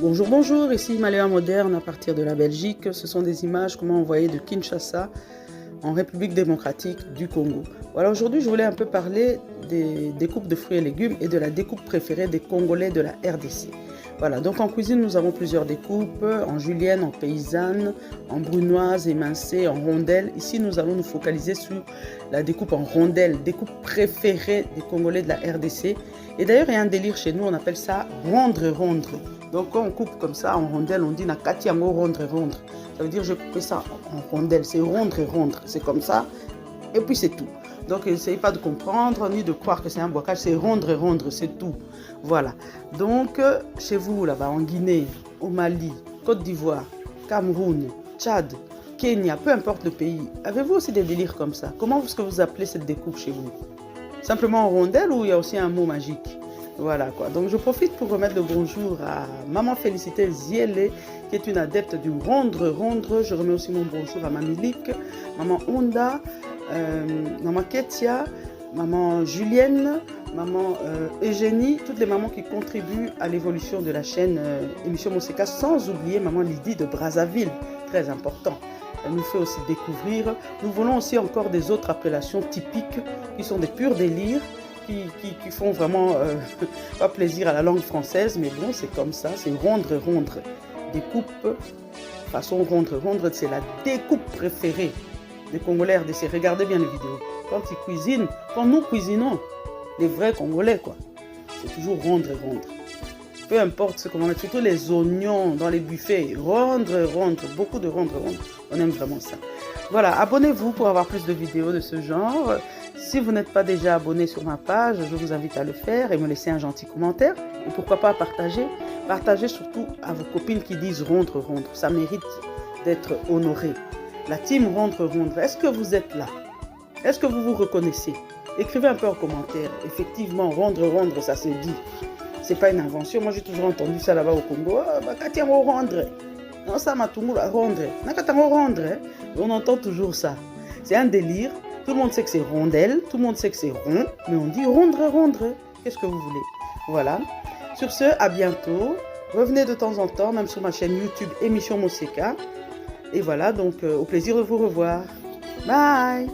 Bonjour, bonjour, ici Maléa Moderne à partir de la Belgique. Ce sont des images que m'ont envoyées de Kinshasa en République démocratique du Congo. Voilà, aujourd'hui je voulais un peu parler des découpes de fruits et légumes et de la découpe préférée des Congolais de la RDC. Voilà, donc en cuisine nous avons plusieurs découpes, en julienne, en paysanne, en brunoise, émincée, en rondelle. Ici nous allons nous focaliser sur la découpe en rondelle, découpe préférée des Congolais de la RDC. Et d'ailleurs il y a un délire chez nous, on appelle ça rondre. Donc quand on coupe comme ça en rondelle, on dit nakati yango rondre. Ça veut dire je coupe ça en rondelle, c'est rondre, c'est comme ça. Et puis c'est tout. Donc n'essayez pas de comprendre ni de croire que c'est un boicage, c'est rondre, c'est tout. Voilà. Donc chez vous là-bas en Guinée, au Mali, Côte d'Ivoire, Cameroun, Tchad, Kenya, peu importe le pays, avez-vous aussi des délires comme ça? Comment est-ce que vous appelez cette découpe chez vous? Simplement en rondelle ou il y a aussi un mot magique? Voilà quoi. Donc je profite pour remettre le bonjour à Maman Félicité Ziele, qui est une adepte du rondre. Je remets aussi mon bonjour à Mamie Lick, Maman Onda, Maman Ketia, Maman Julienne, Maman Eugénie, toutes les mamans qui contribuent à l'évolution de la chaîne Émission Moseka, sans oublier Maman Lydie de Brazzaville, très important. Elle nous fait aussi découvrir. Nous voulons aussi encore des autres appellations typiques qui sont des purs délires, qui font vraiment pas plaisir à la langue française, mais bon, c'est comme ça, c'est rondre. Découpe, façon rondre, c'est la découpe préférée des Congolais RDC. Regardez bien les vidéos. Quand ils cuisinent, quand nous cuisinons, les vrais Congolais, quoi, c'est toujours rondre. Peu importe ce qu'on va mettre, surtout les oignons dans les buffets, rondre, beaucoup de rondre. On aime vraiment ça. Voilà, abonnez-vous pour avoir plus de vidéos de ce genre. Si vous n'êtes pas déjà abonné sur ma page, je vous invite à le faire et me laisser un gentil commentaire. Et pourquoi pas partager. Partagez surtout à vos copines qui disent rondre. Ça mérite d'être honoré. La team rondre. Est-ce que vous êtes là? Est-ce que vous vous reconnaissez? Écrivez un peu en commentaire. Effectivement, rondre, ça se dit. C'est pas une invention. Moi, j'ai toujours entendu ça là-bas au Congo. Ah, bah, Katia rondre. Non, ça m'a tout rondre. On entend toujours ça. C'est un délire. Tout le monde sait que c'est rondelle, tout le monde sait que c'est rond, mais on dit rondre. Qu'est-ce que vous voulez? Voilà. Sur ce, à bientôt. Revenez de temps en temps, même sur ma chaîne YouTube Émission Moseka. Et voilà, donc au plaisir de vous revoir. Bye!